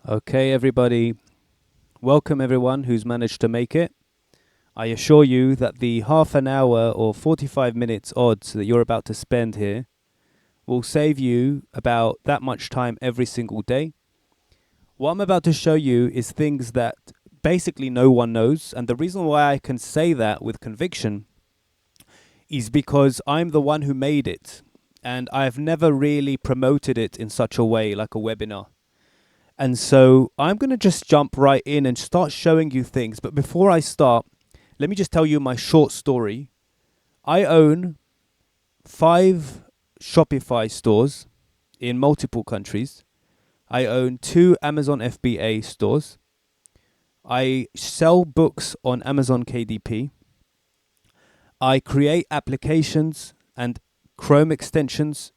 Okay, everybody. Welcome, everyone who's managed to make it. I assure you that the half an hour or 45 minutes odds that you're about to spend here will save you about that much time every single day. What I'm about to show you is things that basically no one knows. And the reason why I can say that with conviction is because I'm the one who made it. And I've never really promoted it in such a way, like a webinar. And so I'm going to just jump right in and start showing you things. But before I start, let me just tell you my short story. I own 5 Shopify stores in multiple countries. I own 2 Amazon FBA stores. I sell books on Amazon KDP. I create applications and Chrome extensions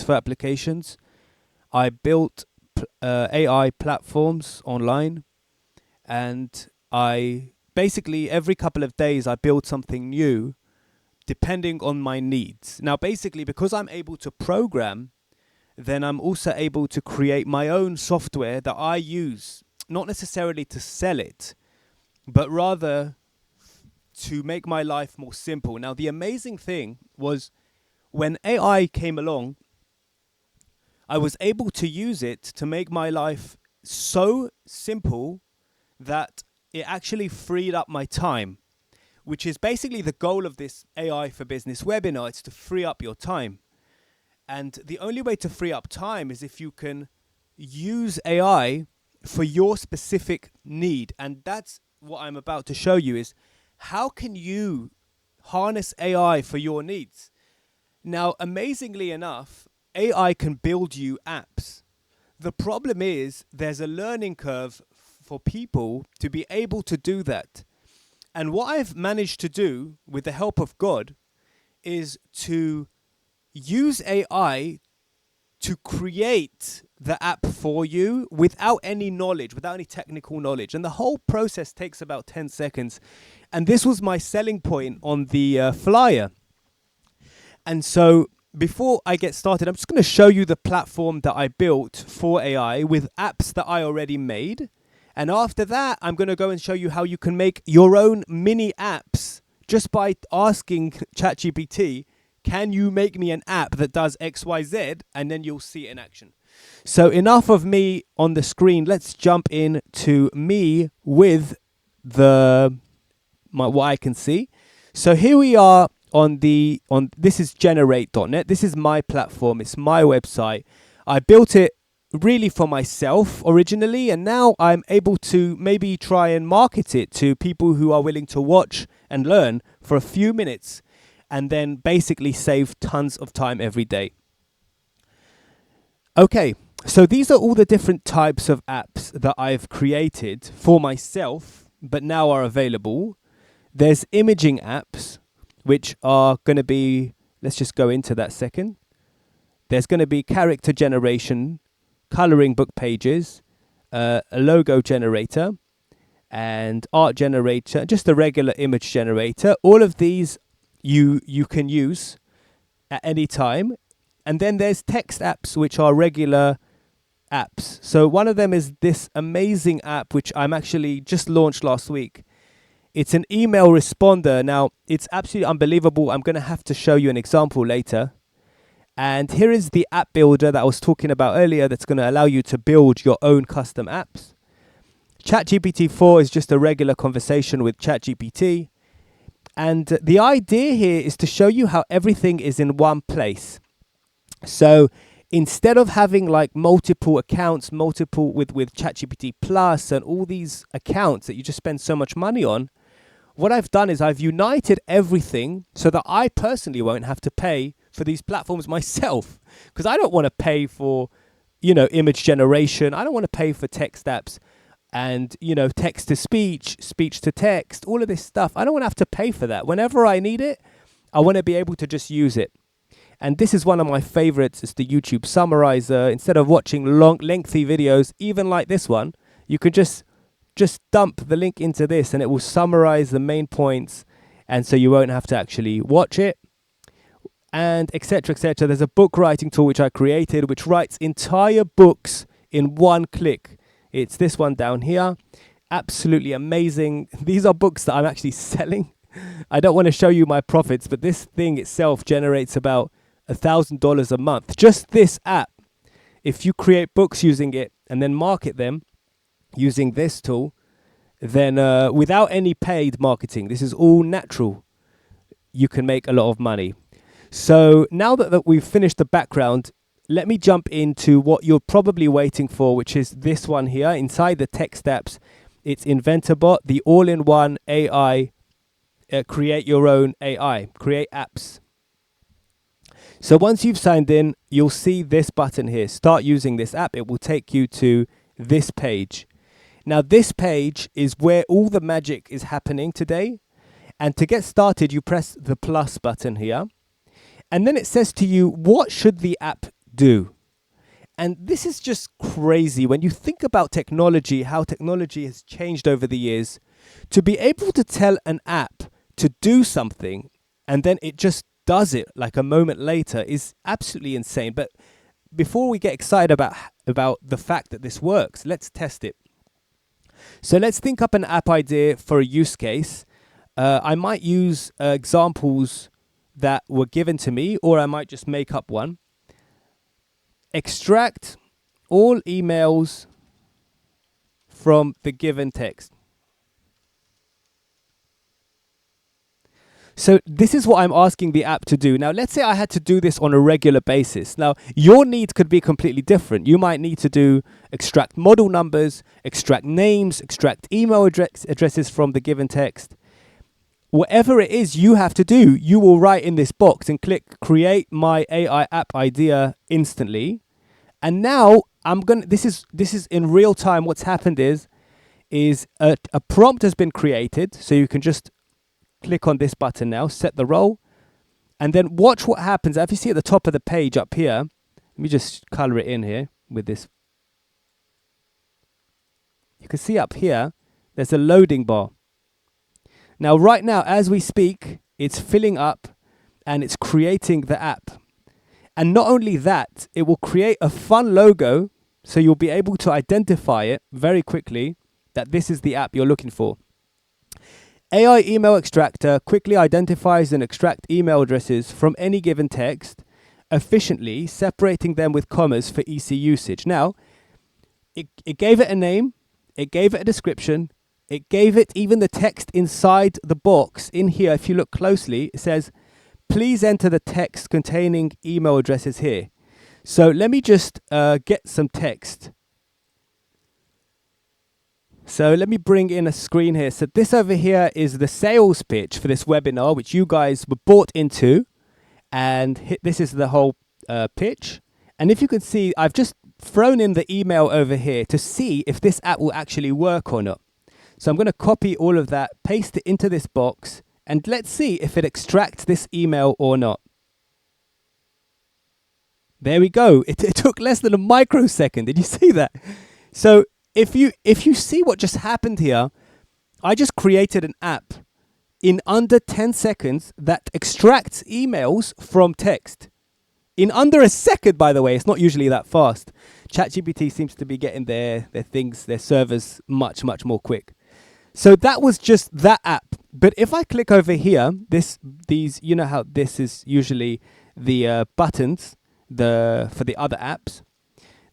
for applications. I built AI platforms online, and I basically every couple of days I build something new depending on my needs. Now basically, because I'm able to program, then I'm also able to create my own software that I use, not necessarily to sell it, but rather to make my life more simple. Now the amazing thing was when AI came along, I was able to use it to make my life so simple that it actually freed up my time, which is basically the goal of this AI for Business webinar. It's to free up your time. And the only way to free up time is if you can use AI for your specific need. And that's what I'm about to show you is how can you harness AI for your needs? Now, amazingly enough, AI can build you apps. The problem is there's a learning curve for people to be able to do that. And what I've managed to do with the help of God is to use AI to create the app for you without any knowledge, without any technical knowledge. And the whole process takes about 10 seconds. And this was my selling point on the flyer. And so before I get started, I'm just going to show you the platform that I built for AI with apps that I already made. And after that, I'm going to go and show you how you can make your own mini apps just by asking ChatGPT, can you make me an app that does XYZ? And then you'll see it in action. So enough of me on the screen. Let's jump in to me with what I can see. So here we are on this is generate.net. This is my platform. It's my website. I built it really for myself originally, and now I'm able to maybe try and market it to people who are willing to watch and learn for a few minutes and then basically save tons of time every day. Okay, so these are all the different types of apps that I've created for myself but now are available. There's imaging apps, which are going to be, let's just go into that second. There's going to be character generation, coloring book pages, a logo generator, and art generator, just a regular image generator. All of these you can use at any time. And then there's text apps, which are regular apps. So one of them is this amazing app, which I'm actually just launched last week. It's an email responder. Now, it's absolutely unbelievable. I'm going to have to show you an example later. And here is the app builder that I was talking about earlier that's going to allow you to build your own custom apps. ChatGPT 4 is just a regular conversation with ChatGPT. And the idea here is to show you how everything is in one place. So instead of having like multiple accounts, multiple with ChatGPT Plus and all these accounts that you just spend so much money on, what I've done is I've united everything so that I personally won't have to pay for these platforms myself, because I don't want to pay for, image generation. I don't want to pay for text apps and, text to speech, speech to text, all of this stuff. I don't want to have to pay for that. Whenever I need it, I want to be able to just use it. And this is one of my favorites. It's the YouTube summarizer. Instead of watching lengthy videos, even like this one, you can just dump the link into this and it will summarize the main points. And so you won't have to actually watch it, and etc. There's a book writing tool which I created, which writes entire books in one click. It's this one down here. Absolutely amazing. These are books that I'm actually selling. I don't want to show you my profits, but this thing itself generates about $1,000 a month. Just this app. If you create books using it and then market them using this tool, then without any paid marketing, this is all natural, you can make a lot of money. So now that we've finished the background, let me jump into what you're probably waiting for, which is this one here. Inside the text apps, it's InventorBot, the all-in-one AI, create your own AI, create apps. So once you've signed in, you'll see this button here, start using this app. It will take you to this page. Now this page is where all the magic is happening today. And to get started, you press the plus button here. And then it says to you, what should the app do? And this is just crazy. When you think about technology, how technology has changed over the years, to be able to tell an app to do something and then it just does it like a moment later is absolutely insane. But before we get excited about the fact that this works, let's test it. So let's think up an app idea for a use case. I might use examples that were given to me, or I might just make up one. Extract all emails from the given text. So this is what I'm asking the app to do. Now, let's say I had to do this on a regular basis. Now, your needs could be completely different. You might need to extract model numbers, extract names, extract email addresses from the given text. Whatever it is you have to do, you will write in this box and click create my AI app idea instantly. And now this is in real time. What's happened is a prompt has been created. So you can just click on this button now, set the role, and then watch what happens. If you see at the top of the page up here, let me just color it in here with this. You can see up here, there's a loading bar. Now, right now, as we speak, it's filling up and it's creating the app. And not only that, it will create a fun logo, so you'll be able to identify it very quickly that this is the app you're looking for. AI email extractor quickly identifies and extracts email addresses from any given text, efficiently separating them with commas for easy usage. Now, it gave it a name, it gave it a description, it gave it even the text inside the box. In here, if you look closely, it says, please enter the text containing email addresses here. So let me just get some text. So let me bring in a screen here. So this over here is the sales pitch for this webinar, which you guys were bought into. And this is the whole pitch. And if you can see, I've just thrown in the email over here to see if this app will actually work or not. So I'm going to copy all of that, paste it into this box, and let's see if it extracts this email or not. There we go. It took less than a microsecond. Did you see that? So if you see what just happened here, I just created an app in under 10 seconds that extracts emails from text. In under a second, by the way. It's not usually that fast. ChatGPT seems to be getting their servers much, much more quick. So that was just that app. But if I click over here, these, you know how this is usually the buttons for the other apps.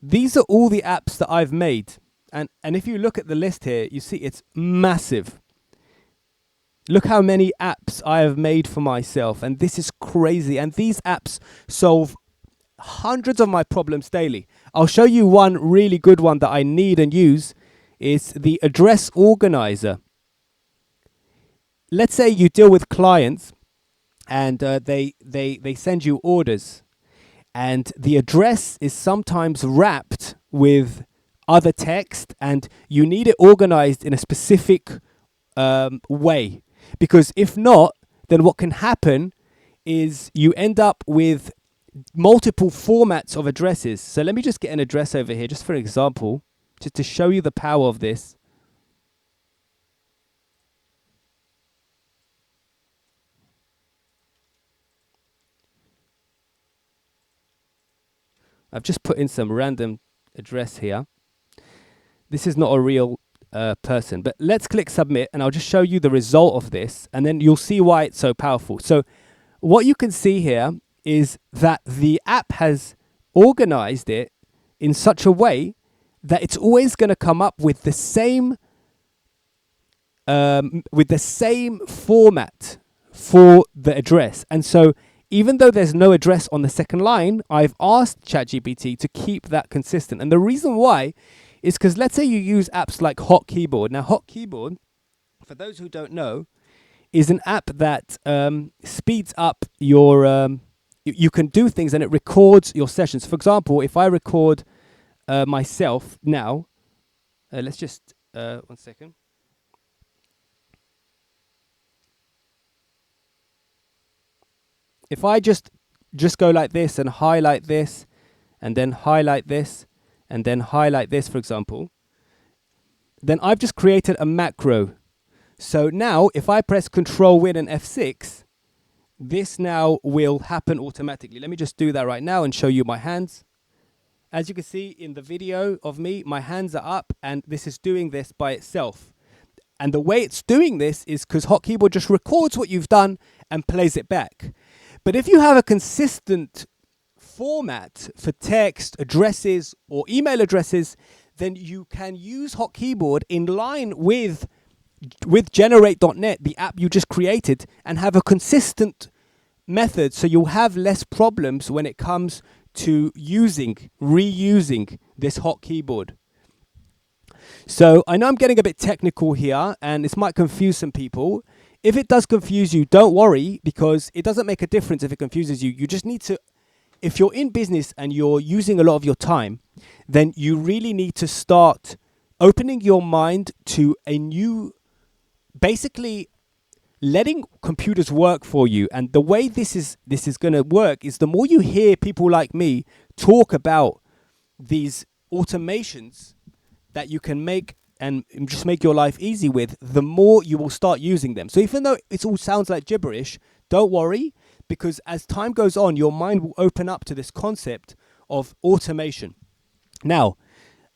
These are all the apps that I've made. And if you look at the list here, you see it's massive. Look how many apps I have made for myself. And this is crazy. And these apps solve hundreds of my problems daily. I'll show you one really good one that I need and use. Is the address organizer. Let's say you deal with clients and they send you orders, and the address is sometimes wrapped with other text, and you need it organized in a specific way, because if not, then what can happen is you end up with multiple formats of addresses. So let me just get an address over here, just for example, just to show you the power of this. I've just put in some random address here. this is not a real person. But let's click submit, and I'll just show you the result of this, and then you'll see why it's so powerful. So what you can see here is that the app has organized it in such a way that it's always going to come up with the same format for the address. And so even though there's no address on the second line, I've asked ChatGPT to keep that consistent. And the reason why is because let's say you use apps like Hotkeyboard. Now, Hotkeyboard, for those who don't know, is an app that speeds up your... you can do things and it records your sessions. For example, if I record myself now, let's just... 1 second. If I just go like this and highlight this, and then highlight this, and then highlight this, for example, then I've just created a macro. So now, if I press Control-Win and F6, this now will happen automatically. Let me just do that right now and show you my hands. As you can see in the video of me, my hands are up, and this is doing this by itself. And the way it's doing this is because Hotkeyboard just records what you've done and plays it back. But if you have a consistent format for text, addresses, or email addresses, then you can use Hotkeyboard in line with Generate.net, the app you just created, and have a consistent method, so you'll have less problems when it comes to reusing this Hotkeyboard. So I know I'm getting a bit technical here, and this might confuse some people. If it does confuse you, don't worry, because it doesn't make a difference if it confuses you. You just need to, if you're in business and you're using a lot of your time, then you really need to start opening your mind to a new, basically letting computers work for you. And the way this is going to work is the more you hear people like me talk about these automations that you can make and just make your life easy with, the more you will start using them. So even though it all sounds like gibberish, don't worry, because as time goes on, your mind will open up to this concept of automation. Now,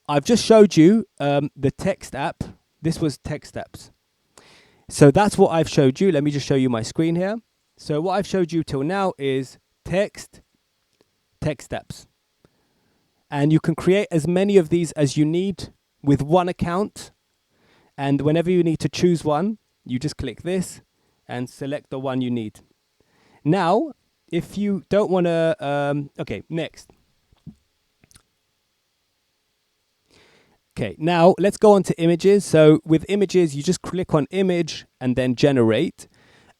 I've just showed you the text app. This was text apps. So that's what I've showed you. Let me just show you my screen here. So what I've showed you till now is text apps. And you can create as many of these as you need with one account. And whenever you need to choose one, you just click this and select the one you need. Now, if you don't want to... okay, next. Okay, now let's go on to images. So with images, you just click on image and then generate.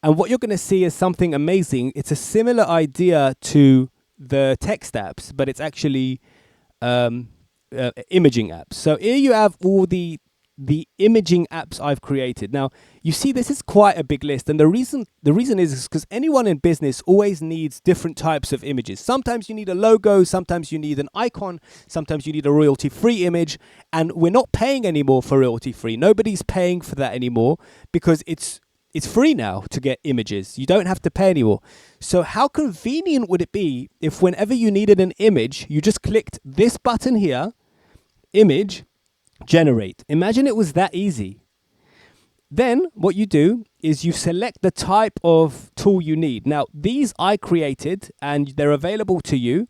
And what you're going to see is something amazing. It's a similar idea to the text apps, but it's actually imaging apps. So here you have all the imaging apps I've created. Now, you see this is quite a big list. And the reason is because anyone in business always needs different types of images. Sometimes you need a logo, sometimes you need an icon, sometimes you need a royalty-free image. And we're not paying anymore for royalty-free. Nobody's paying for that anymore because it's free now to get images. You don't have to pay anymore. So how convenient would it be if whenever you needed an image, you just clicked this button here, image, generate. Imagine it was that easy. Then what you do is you select the type of tool you need. Now, these I created and they're available to you,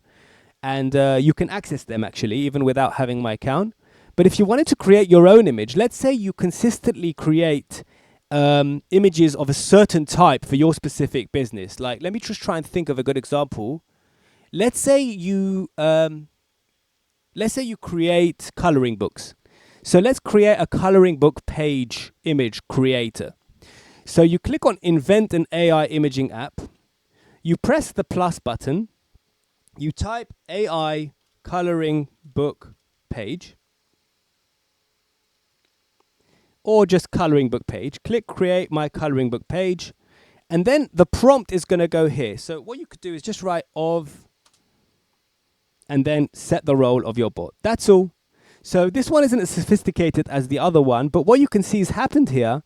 and you can access them actually even without having my account. But if you wanted to create your own image, let's say you consistently create images of a certain type for your specific business. Like, let me just try and think of a good example. Let's say you create coloring books. So let's create a coloring book page image creator. So you click on invent an AI imaging app. You press the plus button. You type AI coloring book page. Or just coloring book page. Click create my coloring book page. And then the prompt is going to go here. So what you could do is just write of and then set the role of your bot. That's all. So this one isn't as sophisticated as the other one, but what you can see has happened here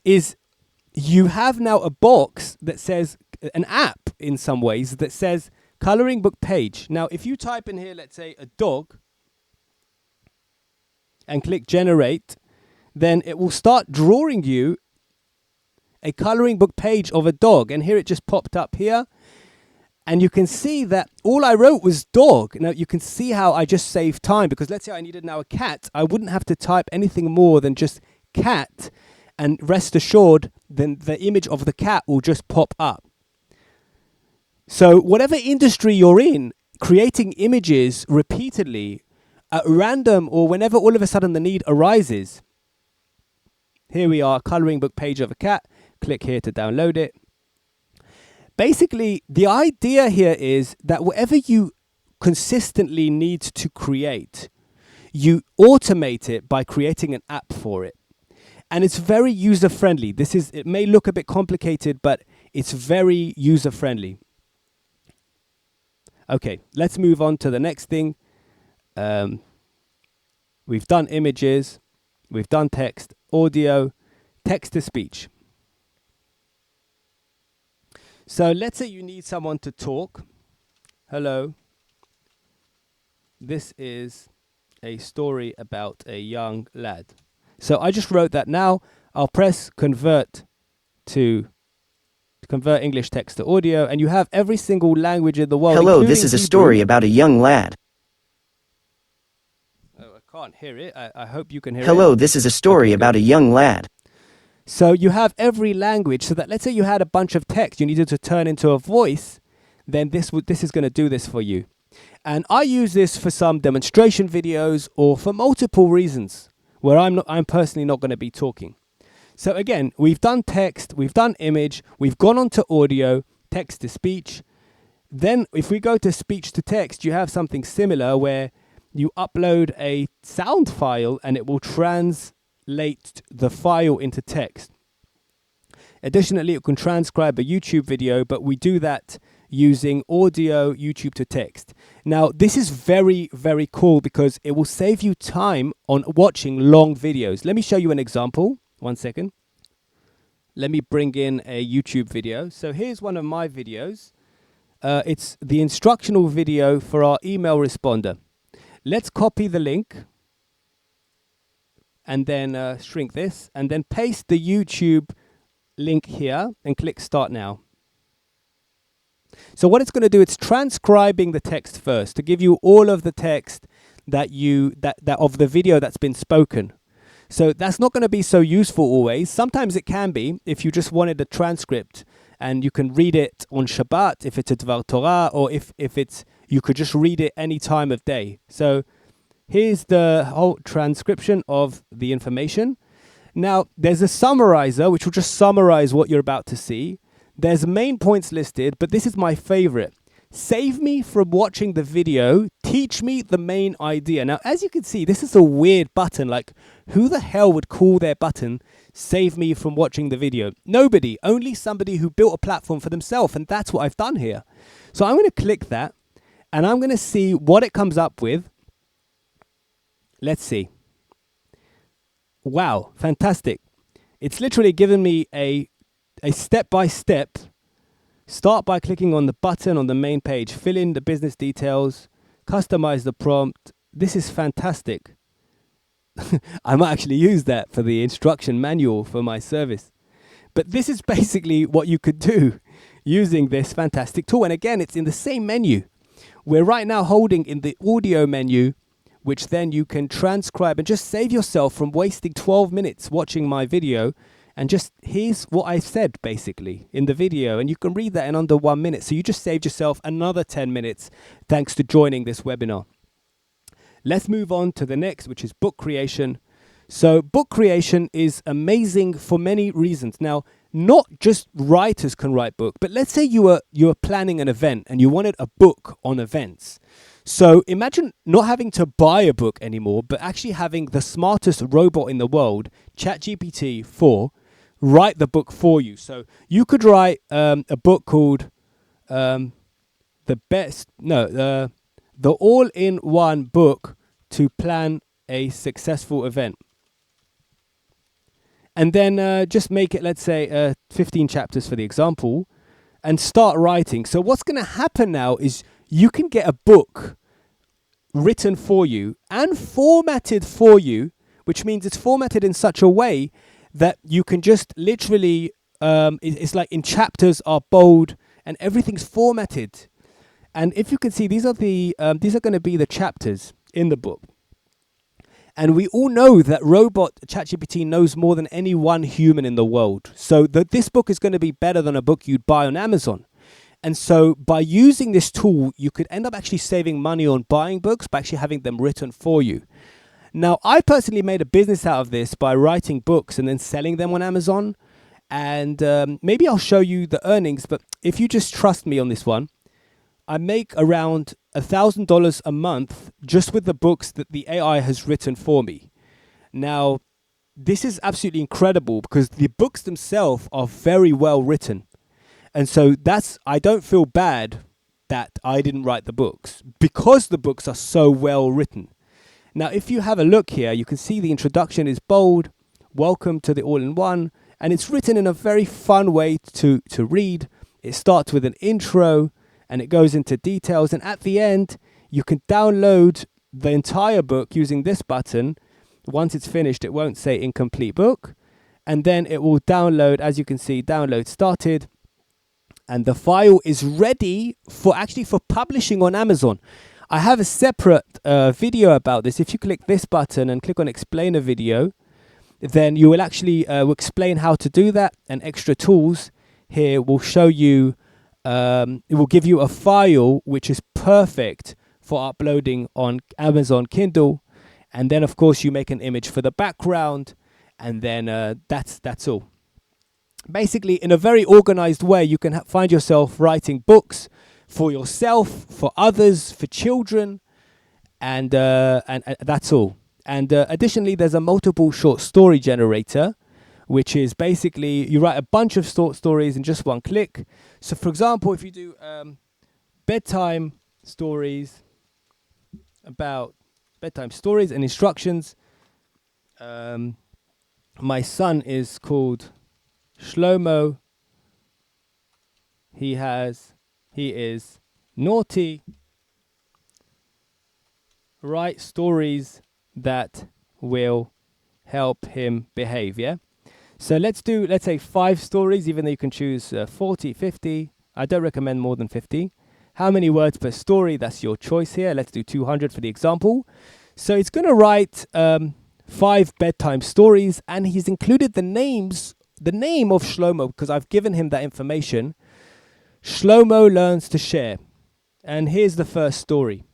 is you have now a box that says, an app in some ways, that says coloring book page. Now, if you type in here, let's say a dog, and click generate, then it will start drawing you a coloring book page of a dog. And here it just popped up here. And you can see that all I wrote was dog. Now you can see how I just saved time, because let's say I needed now a cat. I wouldn't have to type anything more than just cat, and rest assured then the image of the cat will just pop up. So whatever industry you're in, creating images repeatedly at random or whenever all of a sudden the need arises. Here we are, coloring book page of a cat. Click here to download it. Basically, the idea here is that whatever you consistently need to create, you automate it by creating an app for it. And it's very user-friendly. It may look a bit complicated, but it's very user-friendly. Okay, let's move on to the next thing. We've done images, we've done text, audio, text-to-speech. So let's say you need someone to talk. Hello. This is a story about a young lad. So I just wrote that now. I'll press convert to convert English text to audio, and you have every single language in the world. Hello, this is a story about a young lad. Oh, I can't hear it. I hope you can hear it. Hello, this is a story about a young lad. So you have every language, so that let's say you had a bunch of text you needed to turn into a voice, then this is going to do this for you. And I use this for some demonstration videos or for multiple reasons where I'm personally not going to be talking. So again, we've done text, we've done image, we've gone on to audio, text to speech. Then if we go to speech to text, you have something similar where you upload a sound file and it will translate the file into text. Additionally, it can transcribe a YouTube video, but we do that using audio, YouTube to text. Now, this is very, very cool because it will save you time on watching long videos. Let me show you an example. 1 second. Let me bring in a YouTube video. So here's one of my videos. It's the instructional video for our email responder. Let's copy the link and then shrink this and then paste the YouTube link here and click start now. So what it's going to do, it's transcribing the text first to give you all of the text that of the video that's been spoken. So that's not going to be so useful always. Sometimes it can be if you just wanted a transcript and you can read it on Shabbat if it's a Dvar Torah, or if it's you could just read it any time of day. So here's the whole transcription of the information. Now there's a summarizer which will just summarize what you're about to see. There's main points listed, but this is my favorite. Save me from watching the video, teach me the main idea. Now, as you can see, this is a weird button. Like, who the hell would call their button save me from watching the video? Nobody, only somebody who built a platform for themselves, and that's what I've done here. So I'm going to click that, and I'm going to see what it comes up with. Let's see. Wow, fantastic. It's literally given me a step-by-step. Start by clicking on the button on the main page, fill in the business details, customize the prompt. This is fantastic. I might actually use that for the instruction manual for my service. But this is basically what you could do using this fantastic tool. And again, it's in the same menu. We're right now holding in the audio menu, which then you can transcribe and just save yourself from wasting 12 minutes watching my video. And just here's what I said basically in the video, and you can read that in under 1 minute. So you just saved yourself another 10 minutes thanks to joining this webinar. Let's move on to the next, which is book creation. So book creation is amazing for many reasons. Now, not just writers can write book, but let's say you were planning an event and you wanted a book on events. So imagine not having to buy a book anymore, but actually having the smartest robot in the world, ChatGPT 4, write the book for you. So you could write a book called the all-in-one book to plan a successful event. And then just make it, let's say, 15 chapters for the example, and start writing. So what's going to happen now is you can get a book written for you and formatted for you, which means it's formatted in such a way that you can just literally, it's like in chapters are bold and everything's formatted. And if you can see, these are going to be the chapters in the book. And we all know that robot ChatGPT knows more than any one human in the world. So this book is going to be better than a book you'd buy on Amazon. And so by using this tool, you could end up actually saving money on buying books by actually having them written for you. Now, I personally made a business out of this by writing books and then selling them on Amazon. And maybe I'll show you the earnings. But if you just trust me on this one, I make around $1,000 a month just with the books that the AI has written for me. Now, this is absolutely incredible because the books themselves are very well written. And so I don't feel bad that I didn't write the books because the books are so well written. Now, if you have a look here, you can see the introduction is bold, welcome to the all-in-one, and it's written in a very fun way to read. It starts with an intro, and it goes into details. And at the end, you can download the entire book using this button. Once it's finished, it won't say incomplete book. And then it will download, as you can see, download started. And the file is ready for publishing on Amazon. I have a separate video about this. If you click this button and click on explain a video, then you will actually explain how to do that. And extra tools here will show you, it will give you a file which is perfect for uploading on Amazon Kindle. And then, of course, you make an image for the background. And then that's all. Basically, in a very organized way, you can find yourself writing books for yourself, for others, for children, and that's all. And additionally, there's a multiple short story generator, which is basically you write a bunch of short stories in just one click. So, for example, if you do bedtime stories about bedtime stories and instructions, my son is called Shlomo. He is naughty. Write stories that will help him behave, yeah? So let's say 5 stories, even though you can choose 40, 50. I don't recommend more than 50. How many words per story? That's your choice here. Let's do 200 for the example. So it's going to write 5 bedtime stories, and he's included the name of Shlomo because I've given him that information. Shlomo learns to share. And here's the first story.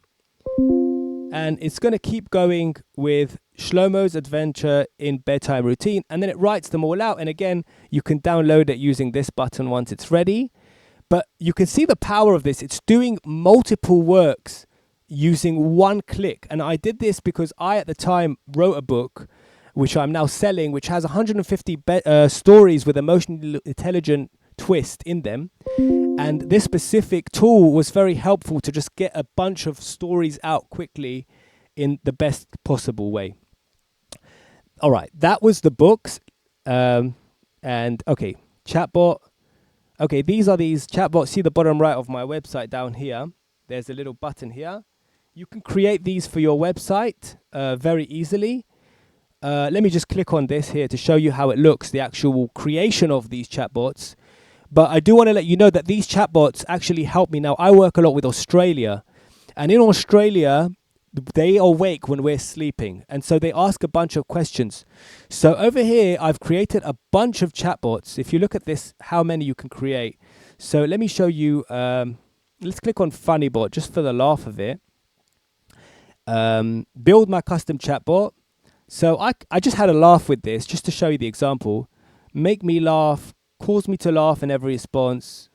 And it's going to keep going with Shlomo's adventure in bedtime routine. And then it writes them all out. And again, you can download it using this button once it's ready. But you can see the power of this. It's doing multiple works using one click. And I did this because I, at the time, wrote a book, which I'm now selling, which has 150 stories with emotionally intelligent twist in them. And this specific tool was very helpful to just get a bunch of stories out quickly in the best possible way. All right, that was the books. And okay, chatbot. Okay, these chatbots. See the bottom right of my website down here. There's a little button here. You can create these for your website very easily. Let me just click on this here to show you how it looks, the actual creation of these chatbots. But I do want to let you know that these chatbots actually help me. Now, I work a lot with Australia. And in Australia, they are awake when we're sleeping. And so they ask a bunch of questions. So over here, I've created a bunch of chatbots. If you look at this, how many you can create. So let me show you. Let's click on FunnyBot just for the laugh of it. Build my custom chatbot. So I just had a laugh with this just to show you the example. Make me laugh. Cause me to laugh in every response.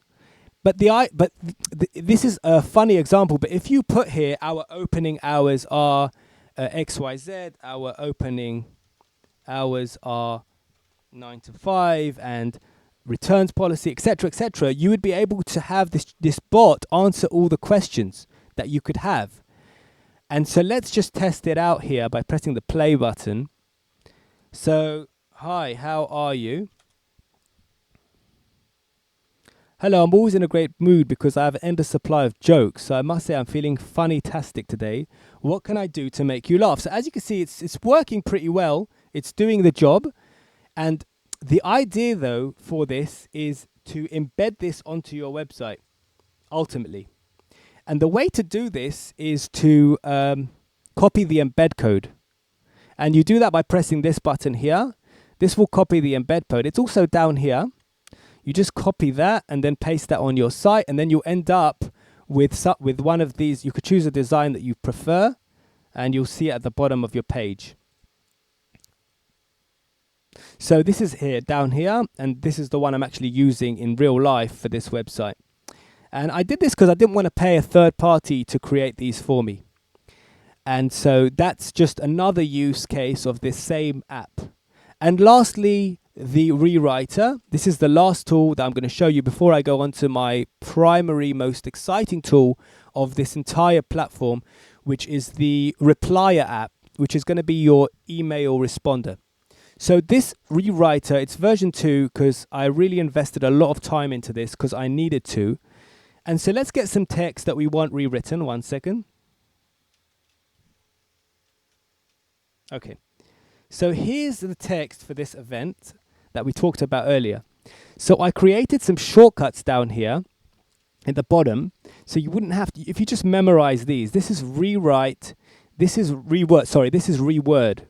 But this is a funny example. But if you put here, our opening hours are XYZ, our opening hours are 9 to 5, and returns policy, etc., you would be able to have this bot answer all the questions that you could have. And so let's just test it out here by pressing the play button. So, hi, how are you? Hello, I'm always in a great mood because I have an endless supply of jokes. So I must say I'm feeling funny-tastic today. What can I do to make you laugh? So as you can see, it's working pretty well. It's doing the job. And the idea, though, for this is to embed this onto your website, ultimately. And the way to do this is to copy the embed code. And you do that by pressing this button here. This will copy the embed code. It's also down here. You just copy that and then paste that on your site, and then you'll end up with one of these. You could choose a design that you prefer, and you'll see it at the bottom of your page. So this is here, down here, and this is the one I'm actually using in real life for this website. And I did this because I didn't want to pay a third party to create these for me. And so that's just another use case of this same app. And lastly, the rewriter. This is the last tool that I'm going to show you before I go on to my primary, most exciting tool of this entire platform, which is the Replier app, which is going to be your email responder. So this rewriter, it's version 2 because I really invested a lot of time into this because I needed to. And so let's get some text that we want rewritten. 1 second. Okay. So here's the text for this event that we talked about earlier. So I created some shortcuts down here at the bottom. So you wouldn't have to, if you just memorize these, this is rewrite, this is reword, this is reword.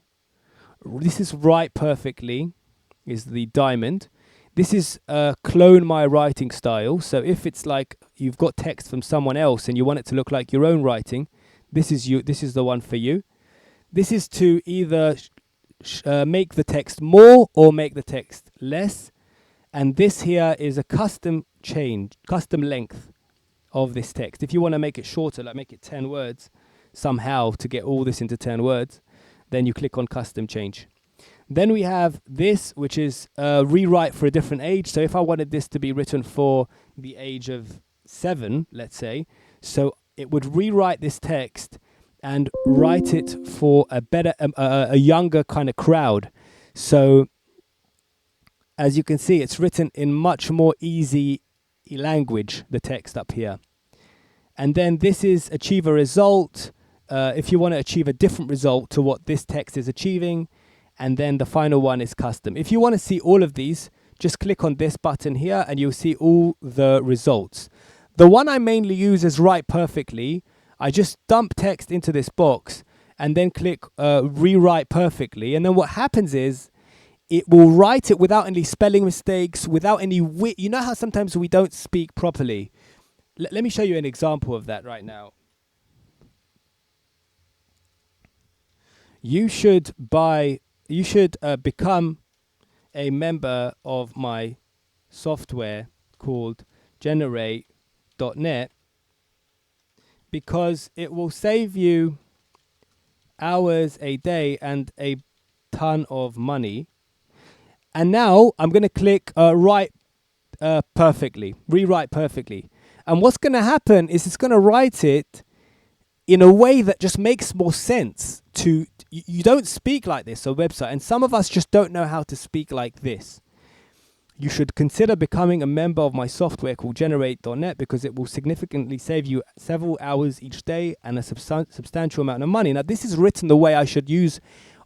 This is write perfectly, is the diamond. This is clone my writing style. So if it's like you've got text from someone else and you want it to look like your own writing, this is the one for you. This is to either make the text more or make the text less. And this here is a custom length of this text. If you want to make it shorter, like make it 10 words somehow to get all this into 10 words, then you click on custom change. Then we have this, which is rewrite for a different age. So if I wanted this to be written for the age of 7, let's say, so it would rewrite this text and write it for a better, a younger kind of crowd. So as you can see, it's written in much more easy language, the text up here. And then this is achieve a result. If you want to achieve a different result to what this text is achieving. And then the final one is custom. If you want to see all of these, just click on this button here and you'll see all the results. The one I mainly use is write perfectly. I just dump text into this box and then click rewrite perfectly. And then what happens is it will write it without any spelling mistakes, without any you know how sometimes we don't speak properly. Let me show you an example of that right now. You should become a member of my software called Generate.net because it will save you hours a day and a ton of money. And now I'm going to click write perfectly, rewrite perfectly. And what's going to happen is it's going to write it in a way that just makes more sense to you. Don't speak like this on a website, and some of us just don't know how to speak like this. You should consider becoming a member of my software called Generate.net because it will significantly save you several hours each day and a substantial amount of money. Now, this is written the way I should use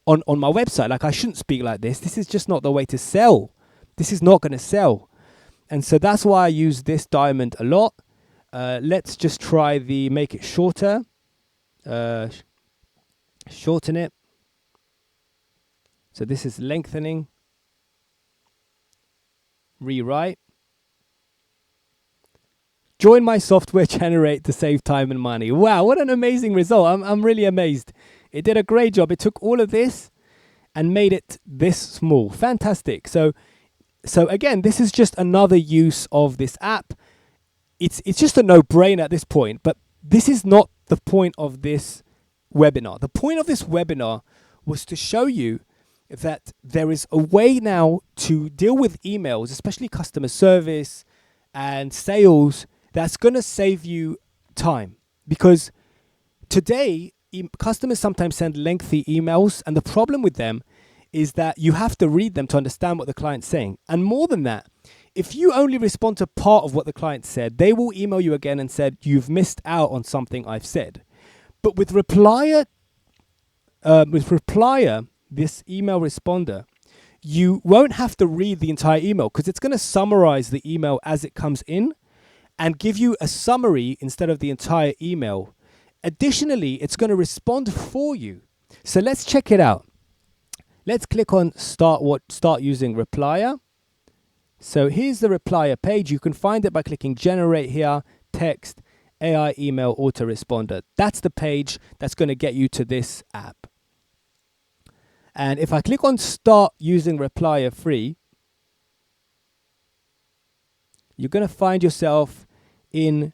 on my website. Like, I shouldn't speak like this. This is just not the way to sell. This is not going to sell. And so that's why I use this diamond a lot. Let's just try the make it shorter. Shorten it. So this is lengthening. Rewrite. Join my software Generate to save time and money. Wow, what an amazing result. I'm really amazed. It did a great job. It took all of this and made it this small. Fantastic. So again, this is just another use of this app. It's just a no-brainer at this point, but this is not the point of this webinar. The point of this webinar was to show you that there is a way now to deal with emails, especially customer service and sales, that's going to save you time. Because today, customers sometimes send lengthy emails, and the problem with them is that you have to read them to understand what the client's saying. And more than that, if you only respond to part of what the client said, they will email you again and said, you've missed out on something I've said. But with Replier, this email responder, you won't have to read the entire email because it's going to summarize the email as it comes in and give you a summary instead of the entire email. Additionally, it's going to respond for you. So let's check it out. Let's click on start using Replier. So here's the Replier page. You can find it by clicking generate here, text, AI email autoresponder. That's the page that's going to get you to this app. And if I click on start using Replier free, you're going to find yourself on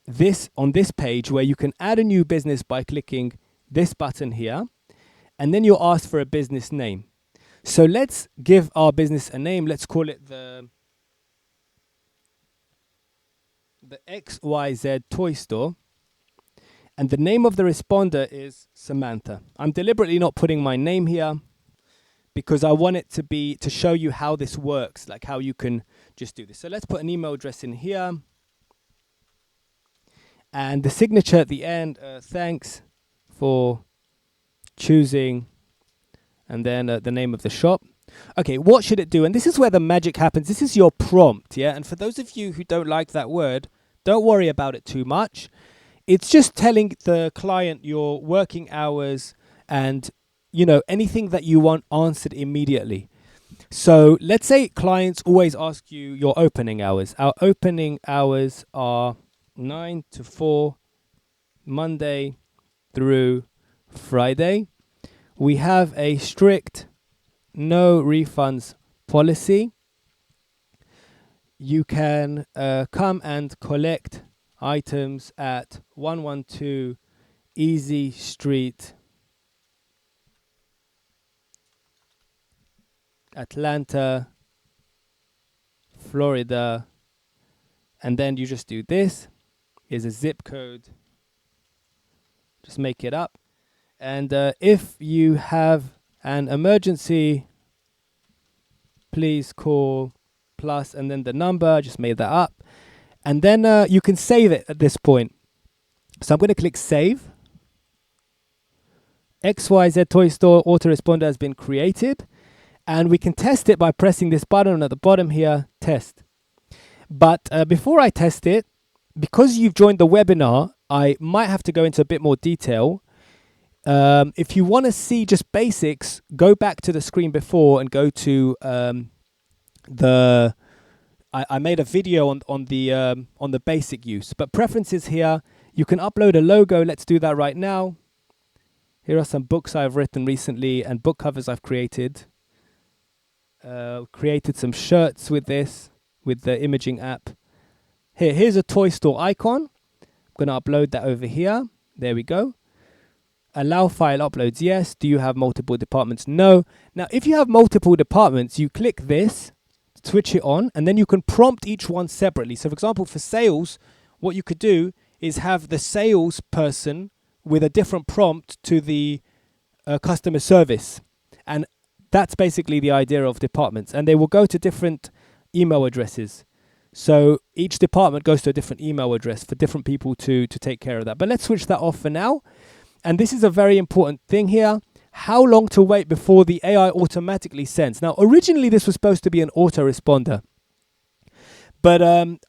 this page where you can add a new business by clicking this button here, and then you'll ask for a business name. So let's give our business a name. Let's call it the XYZ Toy Store. And the name of the responder is Samantha. I'm deliberately not putting my name here because I want it to show you how this works, like how you can just do this. So let's put an email address in here. And the signature at the end, thanks for choosing, and then the name of the shop. Okay, what should it do? And this is where the magic happens. This is your prompt, yeah? And for those of you who don't like that word, don't worry about it too much. It's just telling the client your working hours and, anything that you want answered immediately. So let's say clients always ask you your opening hours. Our opening hours are 9 to 4, Monday through Friday. We have a strict no refunds policy. You can come and collect items at 112 Easy Street, Atlanta, Florida. And then you just do this. Here's a zip code. Just make it up. And if you have an emergency, please call plus and then the number. I just made that up. And then you can save it at this point. So I'm going to click save. XYZ Toy Store autoresponder has been created. And we can test it by pressing this button at the bottom here, test. But before I test it, because you've joined the webinar, I might have to go into a bit more detail. If you want to see just basics, go back to the screen before and go to I made a video on the basic use. But preferences here, you can upload a logo. Let's do that right now. Here are some books I've written recently and book covers I've created. Created some shirts with this, with the imaging app. Here's a toy store icon. I'm going to upload that over here. There we go. Allow file uploads, yes. Do you have multiple departments? No. Now, if you have multiple departments, you click this, switch it on, and then you can prompt each one separately. So, for example, for sales, what you could do is have the sales person with a different prompt to the customer service. And that's basically the idea of departments. And they will go to different email addresses. So each department goes to a different email address for different people to take care of that. But let's switch that off for now. And this is a very important thing here. How long to wait before the AI automatically sends? Now, originally this was supposed to be an autoresponder. But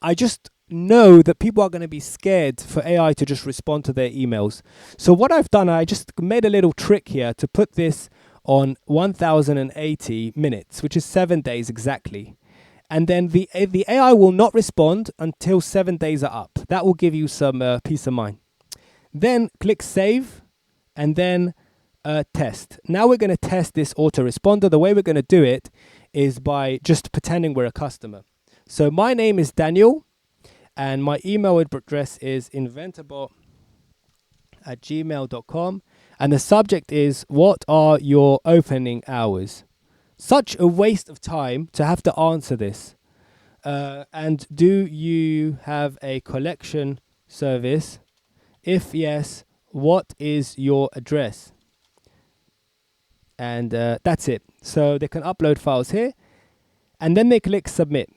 I just know that people are going to be scared for AI to just respond to their emails. So what I've done, I just made a little trick here to put this on 1080 minutes, which is 7 days exactly. And then the AI will not respond until 7 days are up. That will give you some peace of mind. Then click save and then test. Now we're going to test this autoresponder. The way we're going to do it is by just pretending we're a customer. So my name is Daniel and my email address is inventorbot@gmail.com. And the subject is, what are your opening hours? Such a waste of time to have to answer this. And do you have a collection service? If yes, what is your address? And that's it. So they can upload files here. And then they click submit.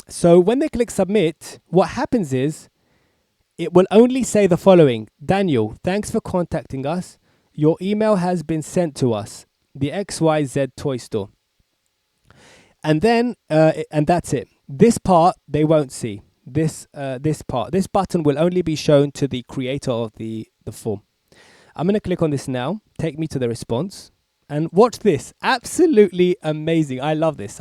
So when they click submit, what happens is it will only say the following: Daniel, thanks for contacting us. Your email has been sent to us, the XYZ toy store. And then, and that's it. This part they won't see. This button will only be shown to the creator of the form. I'm going to click on this now. Take me to the response. And watch this. Absolutely amazing. I love this.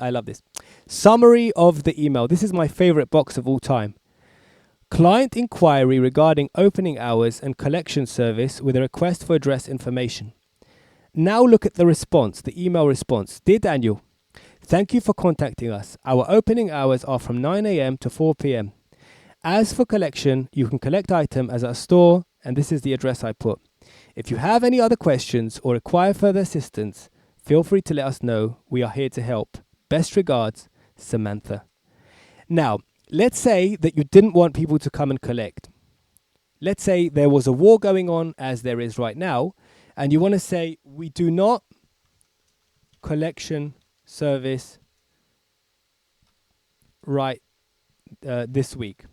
Summary of the email. This is my favorite box of all time. Client inquiry regarding opening hours and collection service with a request for address information. Now look at the response, the email response. Dear Daniel, thank you for contacting us. Our opening hours are from 9 a.m. to 4 p.m. As for collection, you can collect item as our store, and this is the address I put. If you have any other questions or require further assistance, feel free to let us know. We are here to help. Best regards, Samantha. Now, let's say that you didn't want people to come and collect. Let's say there was a war going on, as there is right now, and you want to say, we do not collection service right this week.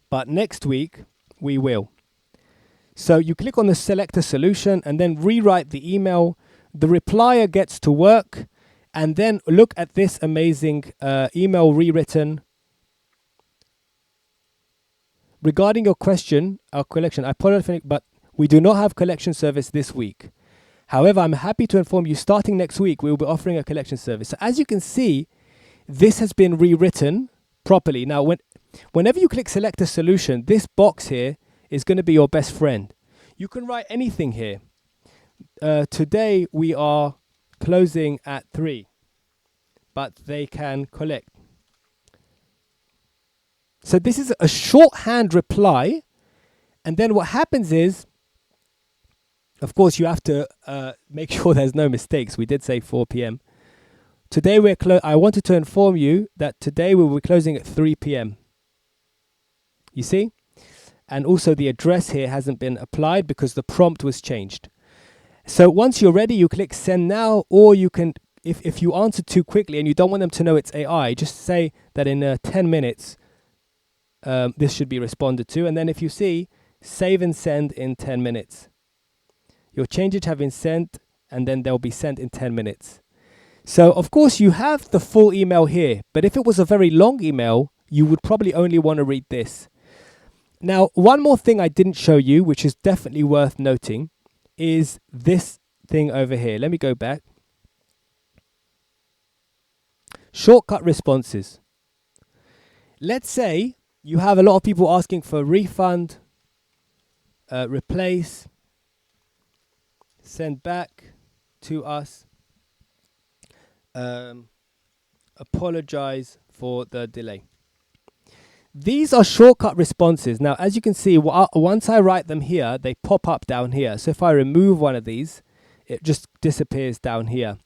But next week, we will. So you click on the select a solution and then rewrite the email. The replier gets to work, and then look at this amazing email rewritten. Regarding your question, our collection, I apologize, but we do not have collection service this week. However, I'm happy to inform you starting next week, we will be offering a collection service. So as you can see, this has been rewritten properly. Now, whenever you click select a solution, this box here is going to be your best friend. You can write anything here. Today we are closing at 3, but they can collect. So this is a shorthand reply, and then what happens is, of course, you have to make sure there's no mistakes. We did say 4 p.m. Today I wanted to inform you that today we will be closing at 3 p.m. You see? And also the address here hasn't been applied because the prompt was changed. So once you're ready, you click send now, or you can, if you answer too quickly and you don't want them to know it's AI, just say that in 10 minutes, this should be responded to. And then if you see, save and send in 10 minutes. Your changes have been sent, and then they'll be sent in 10 minutes. So of course you have the full email here, but if it was a very long email, you would probably only want to read this. Now, one more thing I didn't show you, which is definitely worth noting, is this thing over here. Let me go back. Shortcut responses. Let's say you have a lot of people asking for refund, replace, send back to us, apologize for the delay. These are shortcut responses. Now, as you can see, once I write them here, they pop up down here. So if I remove one of these, it just disappears down here.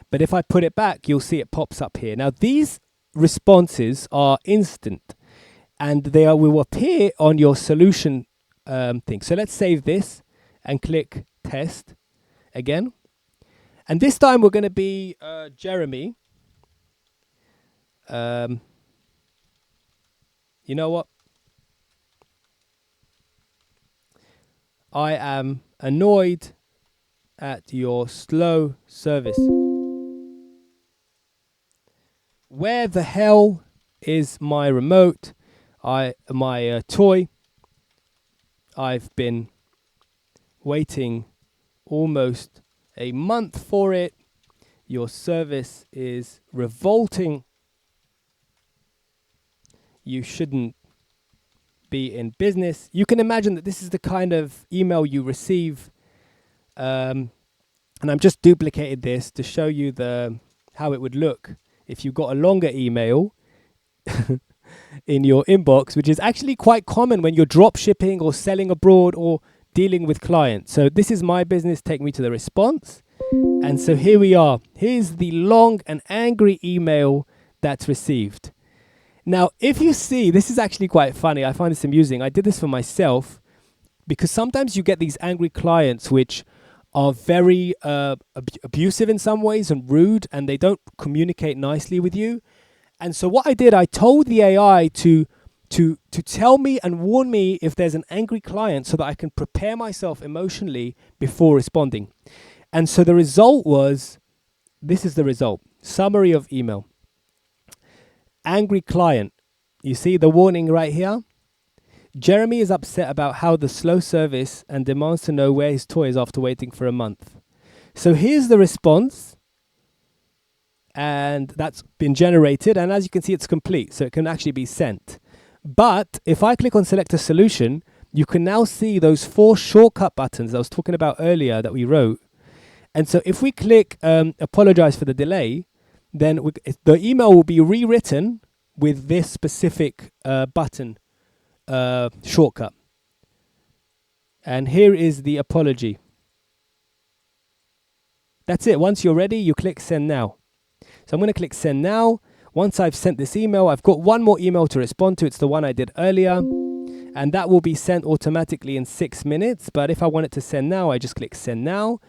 But if I put it back, you'll see it pops up here. Now, these responses are instant, and they will appear on your solution thing. So let's save this and click test again. And this time we're going to be Jeremy. You know what? I am annoyed at your slow service. Where the hell is my remote? My toy? I've been waiting almost a month for it. Your service is revolting. You shouldn't be in business. You can imagine that this is the kind of email you receive. And I'm just duplicated this to show you how it would look if you got a longer email in your inbox, which is actually quite common when you're drop shipping or selling abroad or dealing with clients. So this is my business. Take me to the response. And so here we are. Here's the long and angry email that's received. Now, if you see, this is actually quite funny. I find this amusing. I did this for myself because sometimes you get these angry clients which are very abusive in some ways and rude, and they don't communicate nicely with you. And so what I did, I told the AI to tell me and warn me if there's an angry client so that I can prepare myself emotionally before responding. And so the result was, this is the result. Summary of email. Angry client. You see the warning right here? Jeremy is upset about how the slow service and demands to know where his toy is after waiting for a month. So here's the response. And that's been generated. And as you can see, it's complete. So it can actually be sent. But if I click on select a solution, you can now see those 4 shortcut buttons I was talking about earlier that we wrote. And so if we click apologize for the delay, then the email will be rewritten with this specific button shortcut. And here is the apology. That's it. Once you're ready, you click send now. So I'm going to click send now. Once I've sent this email, I've got one more email to respond to. It's the one I did earlier. And that will be sent automatically in 6 minutes. But if I want it to send now, I just click send now.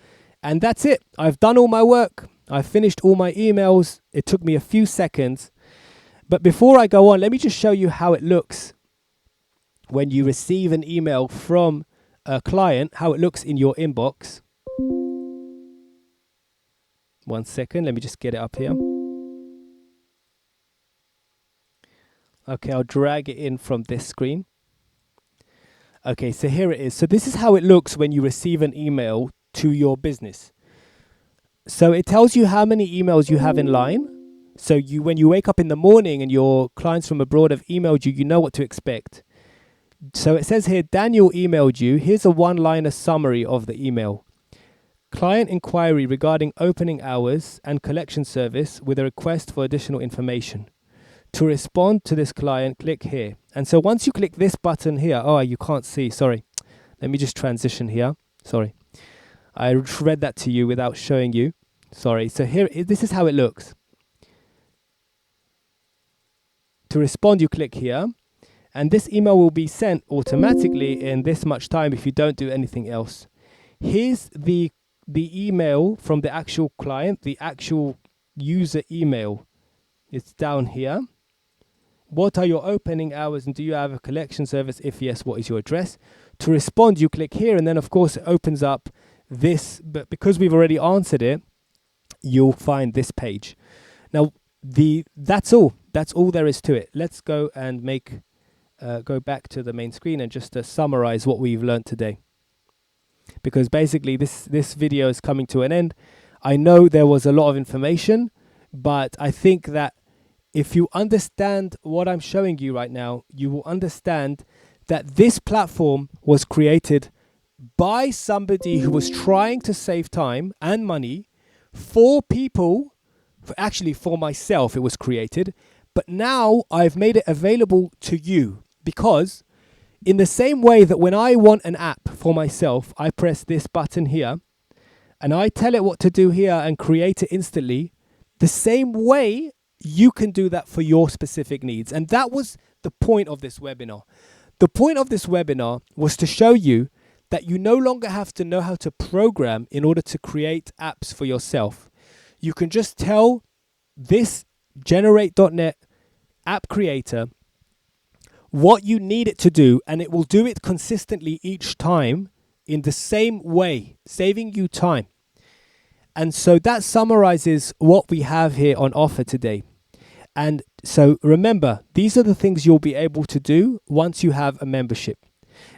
And that's it. I've done all my work. I've finished all my emails. It took me a few seconds. But before I go on, let me just show you how it looks when you receive an email from a client, how it looks in your inbox. 1 second. Let me just get it up here. Okay, I'll drag it in from this screen. Okay, so here it is. So this is how it looks when you receive an email to your business. So it tells you how many emails you have in line. So when you wake up in the morning and your clients from abroad have emailed you, you know what to expect. So it says here, Daniel emailed you. Here's a one-liner summary of the email. Client inquiry regarding opening hours and collection service with a request for additional information. To respond to this client, click here. And so once you click this button here, oh, you can't see, sorry. Let me just transition here. Sorry. I read that to you without showing you. Sorry. So here, this is how it looks. To respond, you click here. And this email will be sent automatically in this much time if you don't do anything else. Here's the email from the actual client, the actual user email. It's down here. What are your opening hours and do you have a collection service? If yes, what is your address? To respond, you click here and then of course it opens up this, but because we've already answered it, you'll find this page. Now, that's all. That's all there is to it. Let's go and go back to the main screen and just summarize what we've learned today. Because basically this video is coming to an end. I know there was a lot of information, but I think that if you understand what I'm showing you right now, you will understand that this platform was created by somebody who was trying to save time and money for people, actually for myself it was created, but now I've made it available to you because in the same way that when I want an app for myself, I press this button here and I tell it what to do here and create it instantly, the same way you can do that for your specific needs. And that was the point of this webinar. The point of this webinar was to show you that you no longer have to know how to program in order to create apps for yourself. You can just tell this Generate.net app creator what you need it to do, and it will do it consistently each time in the same way, saving you time. And so that summarizes what we have here on offer today. And so remember, these are the things you'll be able to do once you have a membership.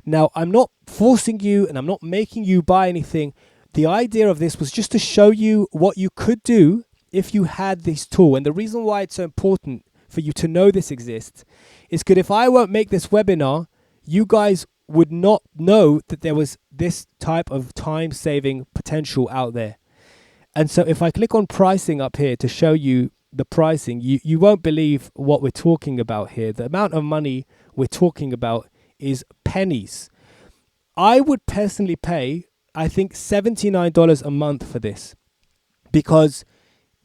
Now, I'm not forcing you and I'm not making you buy anything. The idea of this was just to show you what you could do if you had this tool. And the reason why it's so important for you to know this exists is because if I won't make this webinar, you guys would not know that there was this type of time-saving potential out there. And so if I click on pricing up here to show you the pricing, you won't believe what we're talking about here. The amount of money we're talking about is pennies. I would personally pay, I think, $79 a month for this because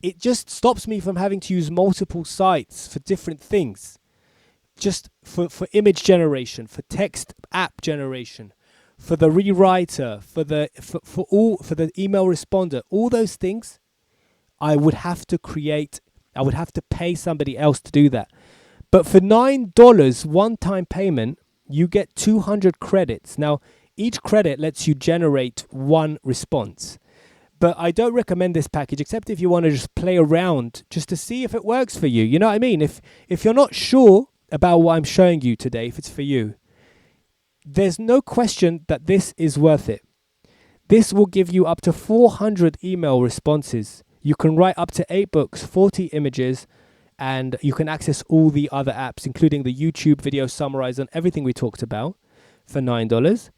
it just stops me from having to use multiple sites for different things. Just for image generation, for text app generation, for the rewriter, for the email responder, all those things I would have to create I would have to pay somebody else to do that. But for $9 one-time payment, you get 200 credits. Now, each credit lets you generate one response. But I don't recommend this package except if you want to just play around just to see if it works for you. You know what I mean? If you're not sure about what I'm showing you today, if it's for you, there's no question that this is worth it. This will give you up to 400 email responses. You can write up to 8 books, 40 images, and you can access all the other apps, including the YouTube video summarizer and everything we talked about for $9.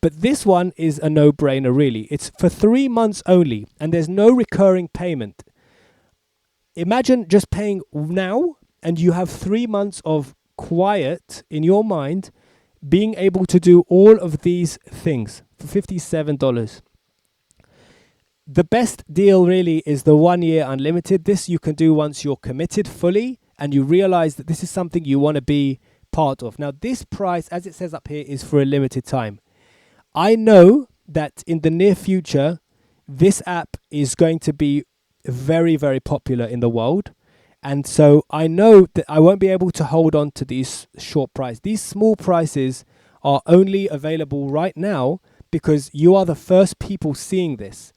But this one is a no-brainer, really. It's for 3 months only, and there's no recurring payment. Imagine just paying now, and you have 3 months of quiet in your mind, being able to do all of these things for $57. The best deal really is the 1 year unlimited. This you can do once you're committed fully and you realize that this is something you want to be part of. Now, this price, as it says up here, is for a limited time. I know that in the near future, this app is going to be very, very popular in the world. And so I know that I won't be able to hold on to these short prices. These small prices are only available right now because you are the first people seeing this.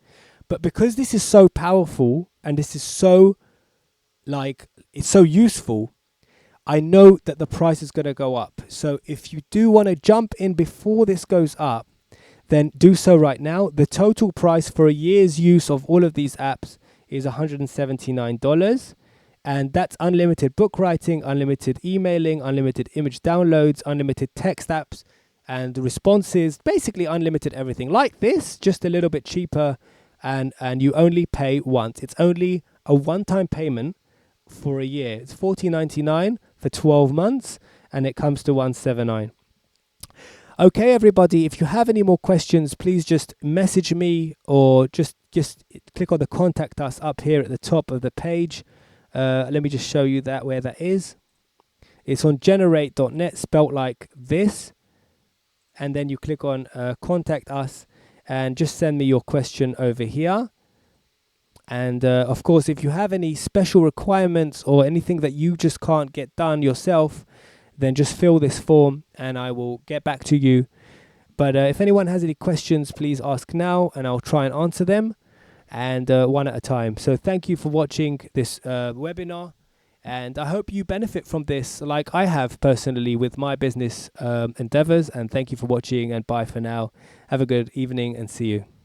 But because this is so powerful and this is so, it's so useful, I know that the price is going to go up. So if you do want to jump in before this goes up, then do so right now. The total price for a year's use of all of these apps is $179. And that's unlimited book writing, unlimited emailing, unlimited image downloads, unlimited text apps, and responses, basically unlimited everything. Like this, just a little bit cheaper, and you only pay once. It's only a one-time payment for a year. It's $14.99 for 12 months, and it comes to $179. Okay, everybody, if you have any more questions, please just message me or just click on the contact us up here at the top of the page. Let me just show you that where that is. It's on generate.net, spelt like this. And then you click on contact us and just send me your question over here. And of course, if you have any special requirements or anything that you just can't get done yourself, then just fill this form and I will get back to you. But if anyone has any questions, please ask now and I'll try and answer them, and one at a time. So thank you for watching this webinar, and I hope you benefit from this like I have personally with my business endeavors. And thank you for watching, and bye for now. Have a good evening and see you.